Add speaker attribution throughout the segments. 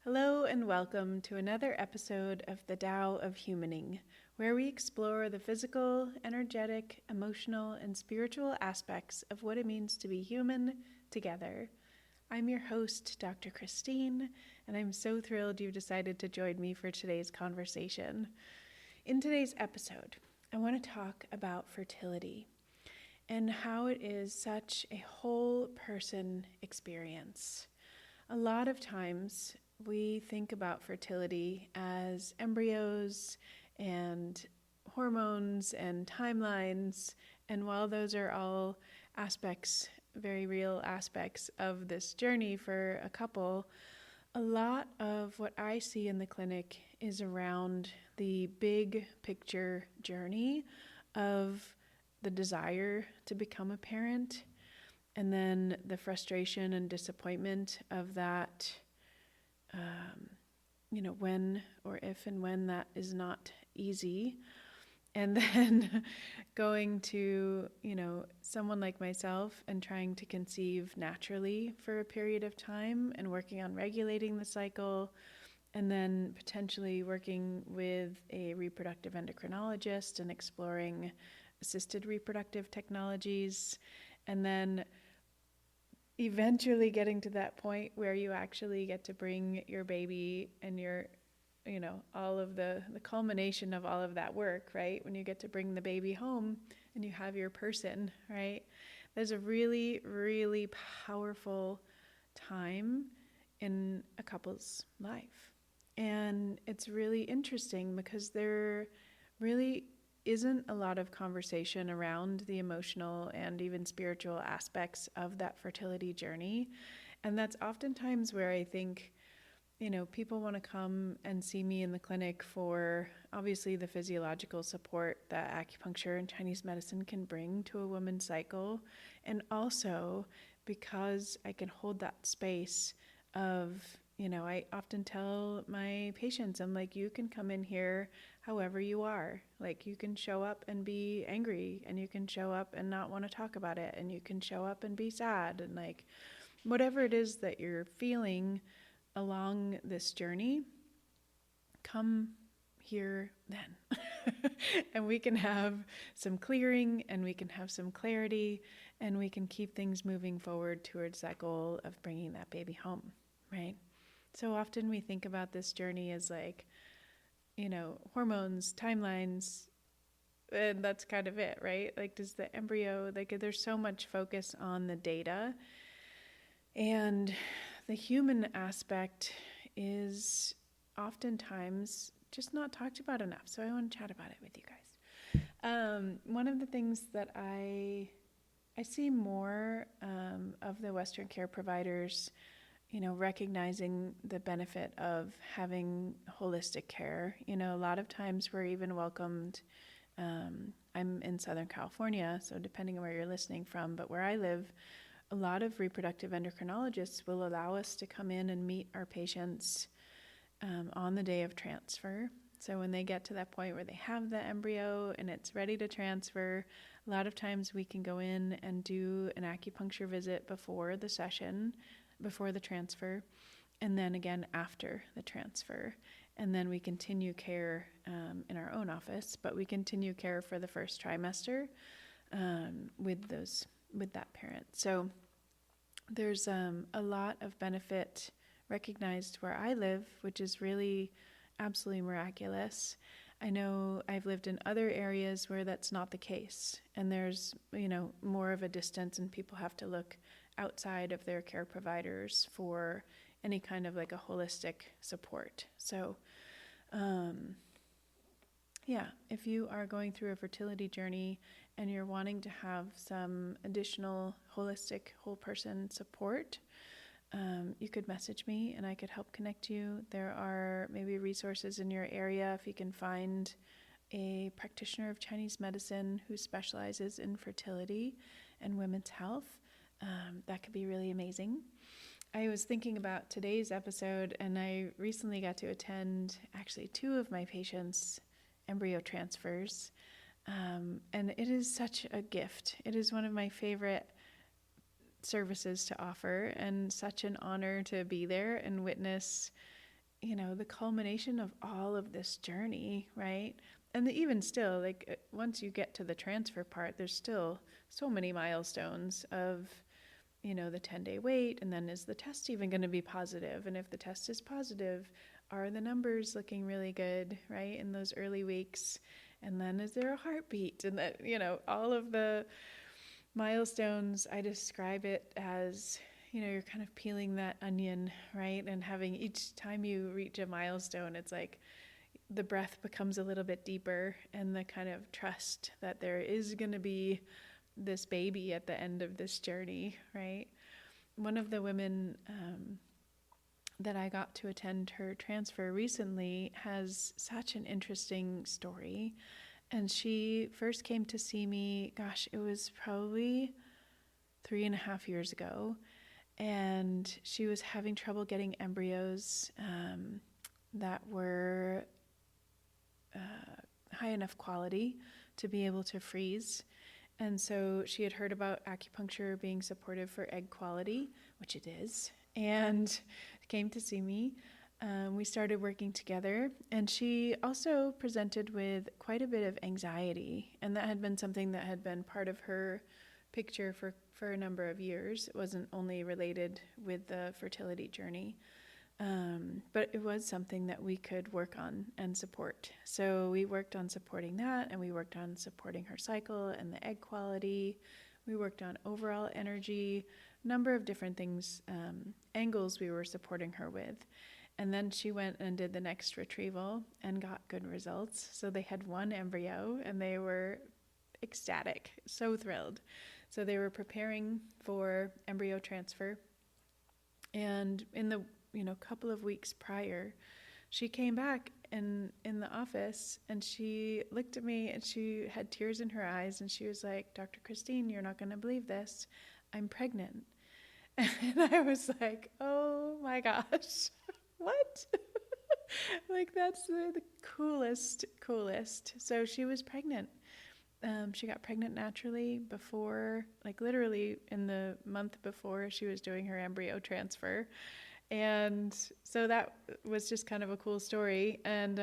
Speaker 1: Hello and welcome to another episode of the Tao of Humaning, where we explore the physical, energetic, emotional, and spiritual aspects of what it means to be human together. I'm your host, Dr. Christine, and I'm so thrilled you've decided to join me for today's conversation. In today's episode, I want to talk about fertility and how it is such a whole person experience. A lot of times we think about fertility as embryos and hormones and timelines, and while those are all aspects, very real aspects of this journey for a couple, a lot of what I see in the clinic is around the big picture journey of the desire to become a parent, and then the frustration and disappointment of that, when or if and when that is not easy. And then going to, someone like myself and trying to conceive naturally for a period of time and working on regulating the cycle, and then potentially working with a reproductive endocrinologist and exploring assisted reproductive technologies, and then eventually getting to that point where you actually get to bring your baby and all of the culmination of all of that work, right? When you get to bring the baby home and you have your person, right? There's a really, really powerful time in a couple's life. And it's really interesting because there really isn't a lot of conversation around the emotional and even spiritual aspects of that fertility journey. And that's oftentimes where I think, people want to come and see me in the clinic for obviously the physiological support that acupuncture and Chinese medicine can bring to a woman's cycle. And also because I can hold that space of, I often tell my patients, I'm like, you can come in here however you are. Like, you can show up and be angry, and you can show up and not want to talk about it, and you can show up and be sad, and like whatever it is that you're feeling along this journey, come here then. And we can have some clearing, and we can have some clarity, and we can keep things moving forward towards that goal of bringing that baby home, right? So often we think about this journey as like, hormones, timelines, and that's kind of it, right? Like, does the embryo, like, there's so much focus on the data, and the human aspect is oftentimes just not talked about enough. So I want to chat about it with you guys. One of the things that I see more of the Western care providers, recognizing the benefit of having holistic care. A lot of times we're even welcomed. I'm in Southern California, so depending on where you're listening from, but where I live, a lot of reproductive endocrinologists will allow us to come in and meet our patients on the day of transfer. So when they get to that point where they have the embryo and it's ready to transfer, a lot of times we can go in and do an acupuncture visit before the session, before the transfer, and then again after the transfer. And then we continue care in our own office, but we continue care for the first trimester with that parent. So there's a lot of benefit recognized where I live, which is really absolutely miraculous. I know I've lived in other areas where that's not the case, and there's, more of a distance, and people have to look outside of their care providers for any kind of like a holistic support. So, if you are going through a fertility journey and you're wanting to have some additional holistic, whole person support, you could message me and I could help connect you. There are maybe resources in your area if you can find a practitioner of Chinese medicine who specializes in fertility and women's health. That could be really amazing. I was thinking about today's episode, and I recently got to attend actually 2 of my patients' embryo transfers, and it is such a gift. It is one of my favorite services to offer, and such an honor to be there and witness the culmination of all of this journey, right? And even still, like once you get to the transfer part, there's still so many milestones of, the 10-day wait, and then is the test even going to be positive? And if the test is positive, are the numbers looking really good, right, in those early weeks? And then is there a heartbeat? And that, all of the milestones, I describe it as, you're kind of peeling that onion, right? And having each time you reach a milestone, it's like the breath becomes a little bit deeper, and the kind of trust that there is going to be this baby at the end of this journey, right? One of the women that I got to attend her transfer recently has such an interesting story. And she first came to see me, gosh, it was probably 3.5 years ago. And she was having trouble getting embryos that were high enough quality to be able to freeze. And so she had heard about acupuncture being supportive for egg quality, which it is, and came to see me. We started working together, and she also presented with quite a bit of anxiety, and that had been something that had been part of her picture for a number of years. It wasn't only related with the fertility journey, but it was something that we could work on and support. So we worked on supporting that, and we worked on supporting her cycle and the egg quality. We worked on overall energy, a number of different things, angles we were supporting her with. And then she went and did the next retrieval and got good results. So they had one embryo, and they were ecstatic, so thrilled. So they were preparing for embryo transfer. And in the couple of weeks prior, she came back in the office, and she looked at me, and she had tears in her eyes, and she was like, "Dr. Christine, you're not going to believe this. I'm pregnant." And I was like, "Oh my gosh, what?" Like, that's the coolest. So she was pregnant. She got pregnant naturally before, like literally in the month before she was doing her embryo transfer. And so that was just kind of a cool story. And,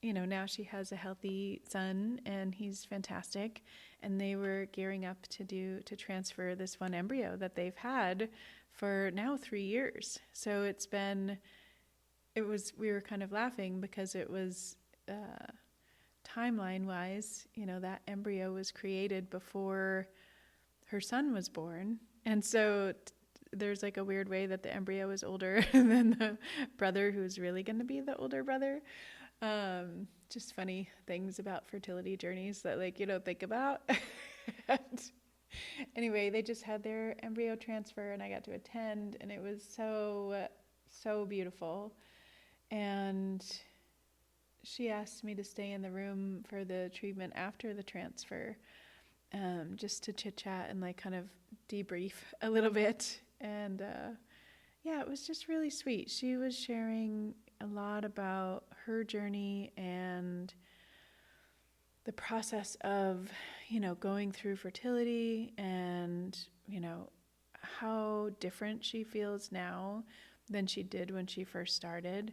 Speaker 1: now she has a healthy son, and he's fantastic. And they were gearing up to transfer this one embryo that they've had for now 3 years. So we were kind of laughing because it was, timeline wise, that embryo was created before her son was born. And so there's like a weird way that the embryo is older than the brother who's really going to be the older brother. Just funny things about fertility journeys that like you don't think about. And anyway, they just had their embryo transfer, and I got to attend, and it was so beautiful. And she asked me to stay in the room for the treatment after the transfer, just to chit chat and like kind of debrief a little bit. And yeah, it was just really sweet. She was sharing a lot about her journey and the process of, going through fertility, and, how different she feels now than she did when she first started.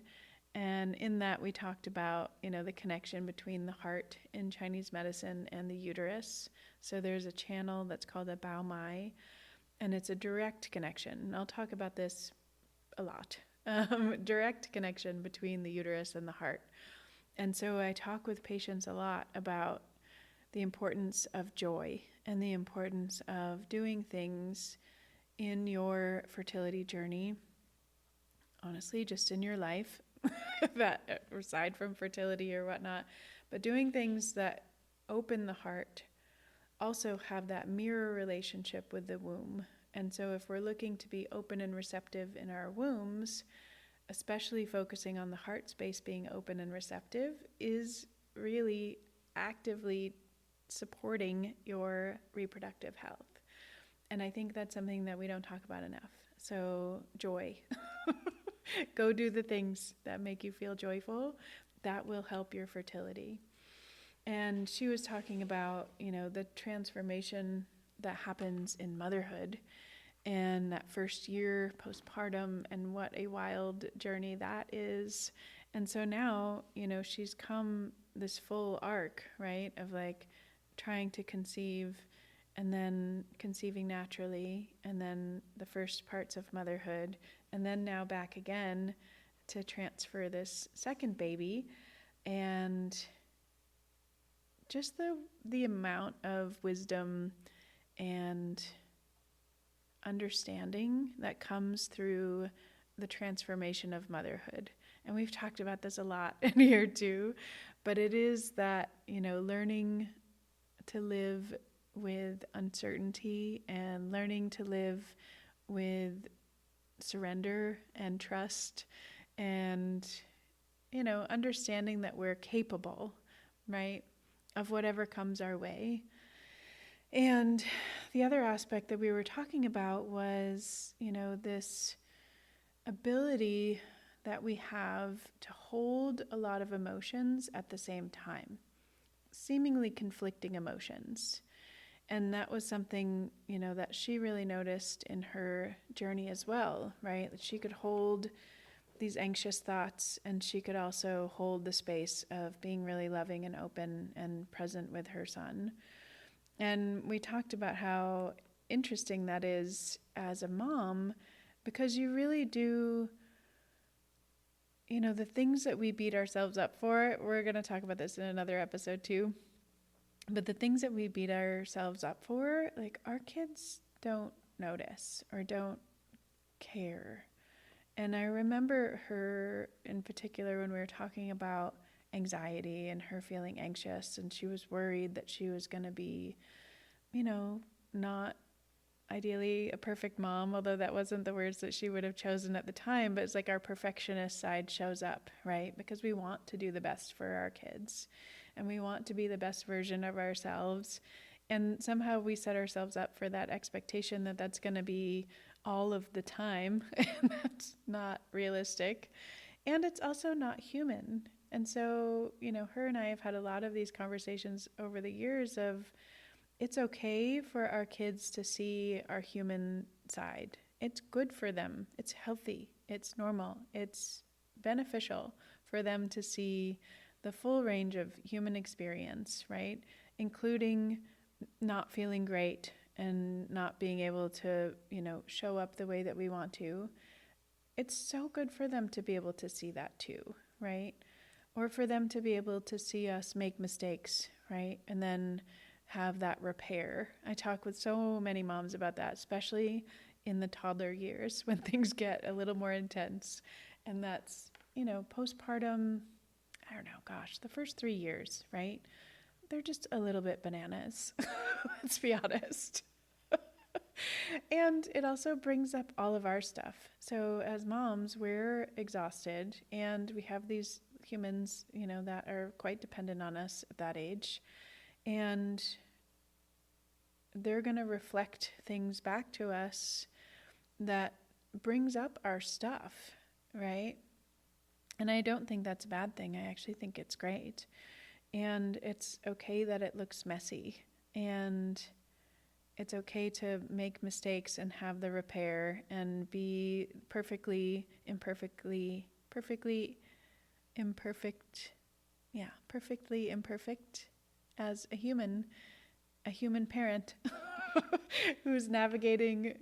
Speaker 1: And in that, we talked about, the connection between the heart in Chinese medicine and the uterus. So there's a channel that's called a Bao Mai, and it's a direct connection. And I'll talk about this a lot. Direct connection between the uterus and the heart. And so I talk with patients a lot about the importance of joy and the importance of doing things in your fertility journey, honestly, just in your life, that aside from fertility or whatnot, but doing things that open the heart also have that mirror relationship with the womb. And so if we're looking to be open and receptive in our wombs, especially focusing on the heart space being open and receptive is really actively supporting your reproductive health. And I think that's something that we don't talk about enough. So joy. Go do the things that make you feel joyful. That will help your fertility. And she was talking about, the transformation that happens in motherhood. and that first year postpartum, and what a wild journey that is. And so now, she's come this full arc, right, of like trying to conceive and then conceiving naturally, and then the first parts of motherhood, and then now back again to transfer this second baby. And just the amount of wisdom and understanding that comes through the transformation of motherhood. And we've talked about this a lot in here too, but it is that, learning to live with uncertainty and learning to live with surrender and trust, and, understanding that we're capable, right, of whatever comes our way. And the other aspect that we were talking about was, this ability that we have to hold a lot of emotions at the same time, seemingly conflicting emotions. And that was something, that she really noticed in her journey as well, right? That she could hold these anxious thoughts, and she could also hold the space of being really loving and open and present with her son. And we talked about how interesting that is as a mom, because you really do, the things that we beat ourselves up for, we're going to talk about this in another episode too, but the things that we beat ourselves up for, like, our kids don't notice or don't care. And I remember her in particular when we were talking about anxiety and her feeling anxious, and she was worried that she was going to be, not ideally a perfect mom, although that wasn't the words that she would have chosen at the time, but it's like our perfectionist side shows up, right? Because we want to do the best for our kids, and we want to be the best version of ourselves. And somehow we set ourselves up for that expectation that that's going to be all of the time, and that's not realistic. And it's also not human. And so, her and I have had a lot of these conversations over the years of, it's okay for our kids to see our human side. It's good for them. It's healthy. It's normal. It's beneficial for them to see the full range of human experience, right? Including not feeling great and not being able to, show up the way that we want to. It's so good for them to be able to see that too, right? Or for them to be able to see us make mistakes, right? And then have that repair. I talk with so many moms about that, especially in the toddler years when things get a little more intense. And that's, postpartum, I don't know, gosh, the first 3 years, right? They're just a little bit bananas. Let's be honest. And it also brings up all of our stuff. So as moms, we're exhausted, and we have these humans, that are quite dependent on us at that age. And they're going to reflect things back to us that brings up our stuff, right? And I don't think that's a bad thing. I actually think it's great. And it's okay that it looks messy. And it's okay to make mistakes and have the repair and be perfectly imperfect as a human parent who's navigating,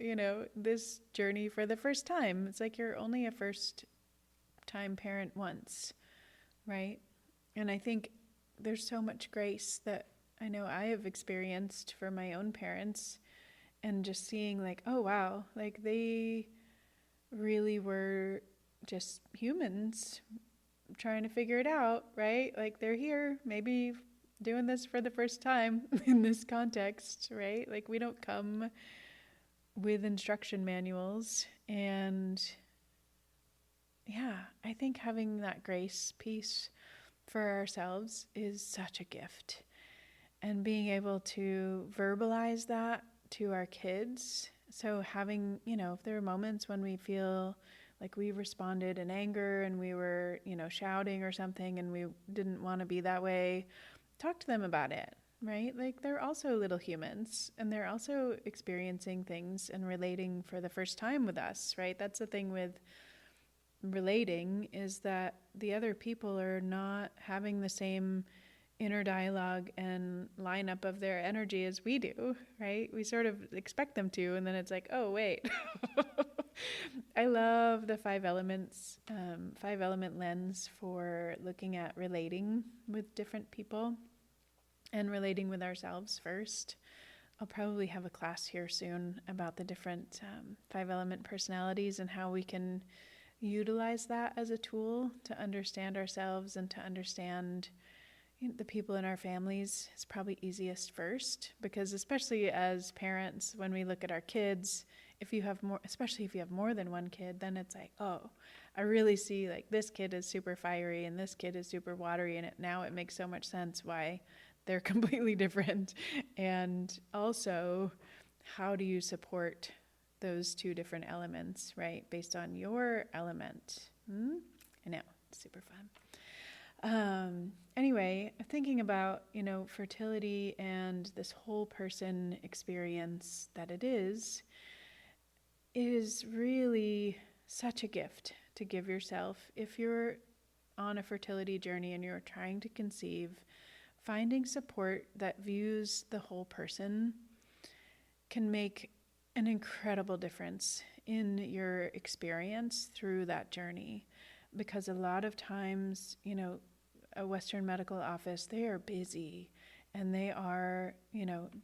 Speaker 1: this journey for the first time. It's like you're only a first time parent once, right? And I think there's so much grace that I know I have experienced for my own parents, and just seeing like, oh wow, like they really were just humans trying to figure it out, right? Like they're here, maybe doing this for the first time in this context, right? Like we don't come with instruction manuals. And yeah, I think having that grace piece for ourselves is such a gift. And being able to verbalize that to our kids. So having, if there are moments when we feel like we responded in anger and we were, shouting or something and we didn't want to be that way, talk to them about it, right? Like they're also little humans and they're also experiencing things and relating for the first time with us, right? That's the thing with relating, is that the other people are not having the same inner dialogue and lineup of their energy as we do, right? We sort of expect them to, and then it's like, oh, wait. I love the five element lens for looking at relating with different people and relating with ourselves first. I'll probably have a class here soon about the different five element personalities and how we can utilize that as a tool to understand ourselves and to understand the people in our families. Is probably easiest first, because especially as parents, when we look at our kids, if you have more, especially if you have more than one kid, then it's like, oh, I really see like this kid is super fiery and this kid is super watery, and now it makes so much sense why they're completely different. And also, how do you support those two different elements, right, based on your element? I know, it's super fun. Anyway, thinking about, fertility and this whole person experience that it is really such a gift to give yourself. If you're on a fertility journey and you're trying to conceive, finding support that views the whole person can make an incredible difference in your experience through that journey. Because a lot of times, a Western medical office, they are busy and they are,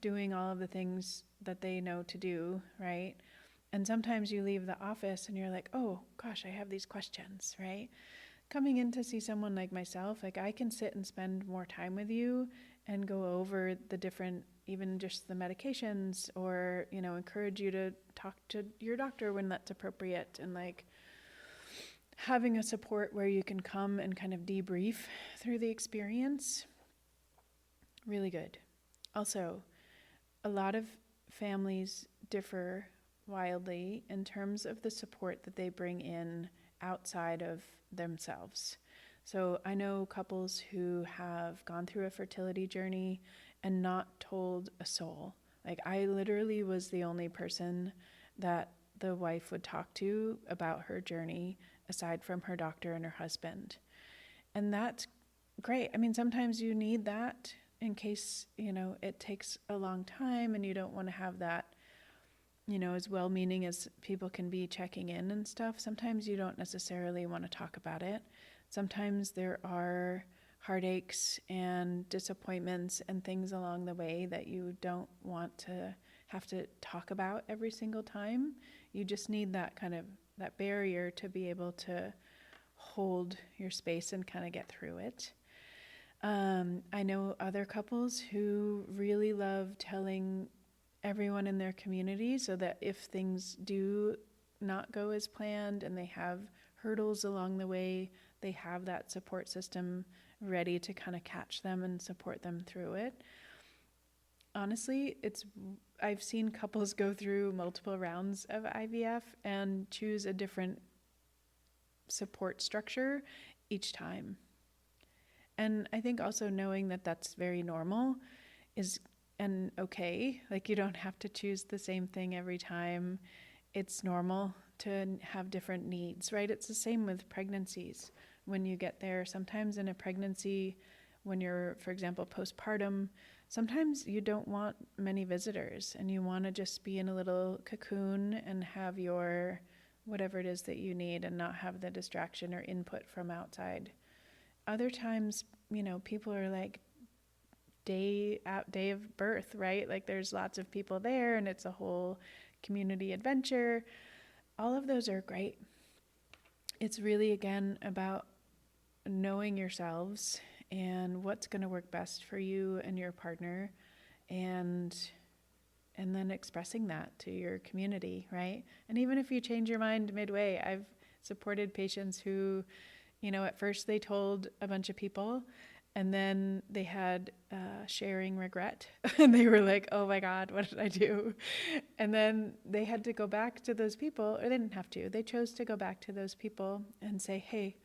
Speaker 1: doing all of the things that they know to do, right? And sometimes you leave the office and you're like, oh gosh, I have these questions, right? Coming in to see someone like myself, like I can sit and spend more time with you and go over the different, even just the medications, or, encourage you to talk to your doctor when that's appropriate, and like having a support where you can come and kind of debrief through the experience. Really good. Also, a lot of families differ wildly in terms of the support that they bring in outside of themselves. So I know couples who have gone through a fertility journey and not told a soul. Like I literally was the only person that the wife would talk to about her journey, aside from her doctor and her husband. And that's great. I mean, sometimes you need that in case, it takes a long time and you don't want to have that, as well-meaning as people can be checking in and stuff. Sometimes you don't necessarily want to talk about it. Sometimes there are heartaches and disappointments and things along the way that you don't want to have to talk about every single time. You just need that kind of, that barrier to be able to hold your space and kind of get through it. I know other couples who really love telling everyone in their community, so that if things do not go as planned and they have hurdles along the way, they have that support system ready to kind of catch them and support them through it. Honestly, I've seen couples go through multiple rounds of IVF and choose a different support structure each time. And I think also knowing that that's very normal and okay. Like you don't have to choose the same thing every time. It's normal to have different needs, right? It's the same with pregnancies. When you get there, sometimes in a pregnancy, when you're, for example, postpartum, sometimes you don't want many visitors and you want to just be in a little cocoon and have your whatever it is that you need and not have the distraction or input from outside. Other times, people are like day of birth, right? Like there's lots of people there and it's a whole community adventure. All of those are great. It's really, again, about knowing yourselves and what's going to work best for you and your partner, and then expressing that to your community, right? And even if you change your mind midway, I've supported patients who, at first they told a bunch of people, and then they had sharing regret, and they were like, oh my God, what did I do? And then they had to go back to those people, or they didn't have to, they chose to go back to those people and say, hey,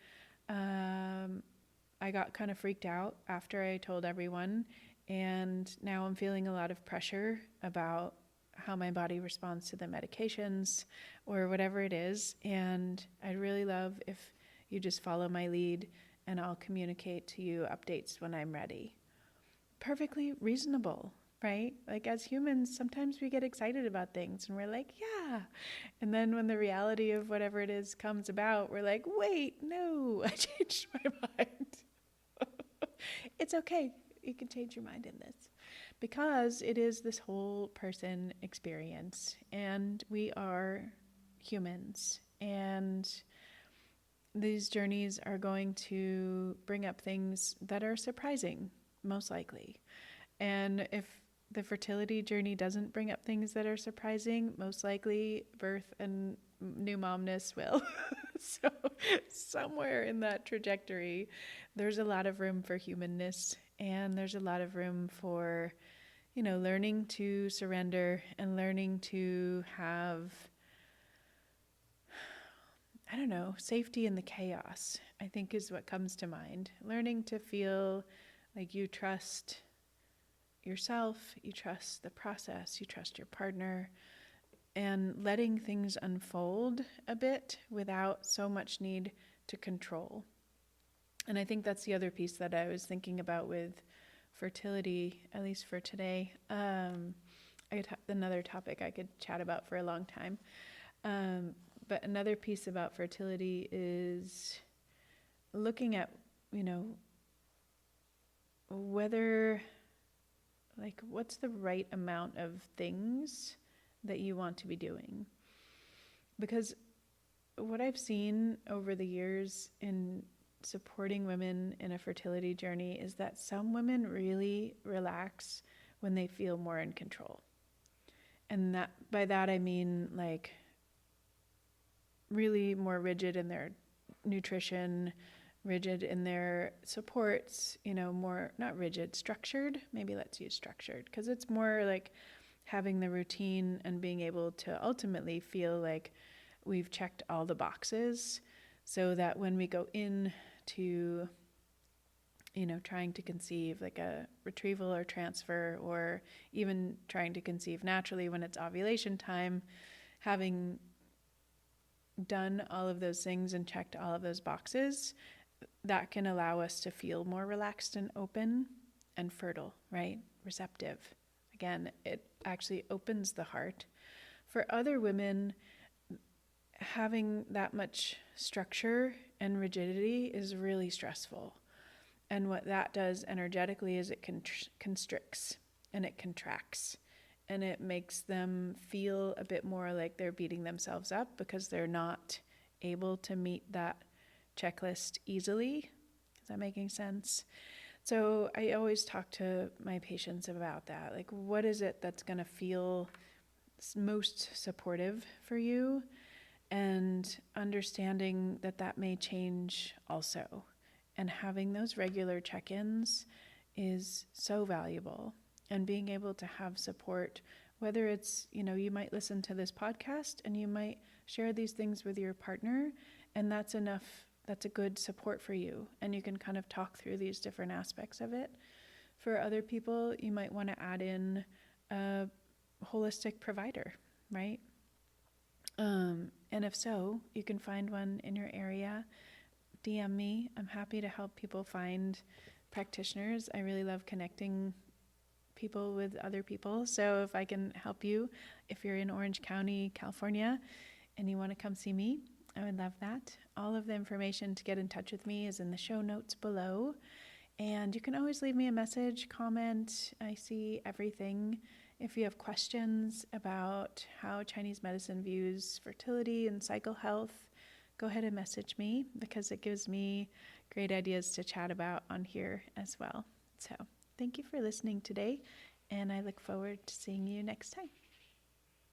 Speaker 1: I got kind of freaked out after I told everyone, And now I'm feeling a lot of pressure about how my body responds to the medications or whatever it is. And I'd really love if you just follow my lead and I'll communicate to you updates when I'm ready. Perfectly reasonable, right? Like as humans, sometimes we get excited about things and we're like, yeah. And then when the reality of whatever it is comes about, we're like, wait, no, I changed my mind. It's okay. You can change your mind in this because it is this whole person experience and we are humans and these journeys are going to bring up things that are surprising, most likely. And if the fertility journey doesn't bring up things that are surprising, most likely birth and new momness will. So somewhere in that trajectory, there's a lot of room for humanness and there's a lot of room for, learning to surrender and learning to have, safety in the chaos, I think is what comes to mind. Learning to feel like you trust yourself, you trust the process, you trust your partner, and letting things unfold a bit without so much need to control. And I think that's the other piece that I was thinking about with fertility, at least for today. Another topic I could chat about for a long time. But another piece about fertility is looking at, whether, what's the right amount of things that you want to be doing. Because what I've seen over the years in supporting women in a fertility journey is that some women really relax when they feel more in control. And that by that I mean really more rigid in their nutrition, rigid in their supports, more, not rigid, structured. Maybe let's use structured because it's more like having the routine and being able to ultimately feel like we've checked all the boxes so that when we go in to, trying to conceive like a retrieval or transfer or even trying to conceive naturally when it's ovulation time, having done all of those things and checked all of those boxes, that can allow us to feel more relaxed and open and fertile, right? Receptive. Again, it actually opens the heart. For other women, having that much structure and rigidity is really stressful. And what that does energetically is it constricts and it contracts. And it makes them feel a bit more like they're beating themselves up because they're not able to meet that checklist easily. Is that making sense? So I always talk to my patients about that. Like, what is it that's going to feel most supportive for you? And understanding that that may change also. And having those regular check-ins is so valuable. And being able to have support, whether it's, you might listen to this podcast and you might share these things with your partner, and that's enough, that's a good support for you. And you can kind of talk through these different aspects of it. For other people, you might want to add in a holistic provider, right? And if so, you can find one in your area. DM me. I'm happy to help people find practitioners. I really love connecting people with other people. So if I can help you, if you're in Orange County, California, and you want to come see me, I would love that. All of the information to get in touch with me is in the show notes below. And you can always leave me a message, comment. I see everything. If you have questions about how Chinese medicine views fertility and cycle health, go ahead and message me because it gives me great ideas to chat about on here as well. So thank you for listening today, and I look forward to seeing you next time.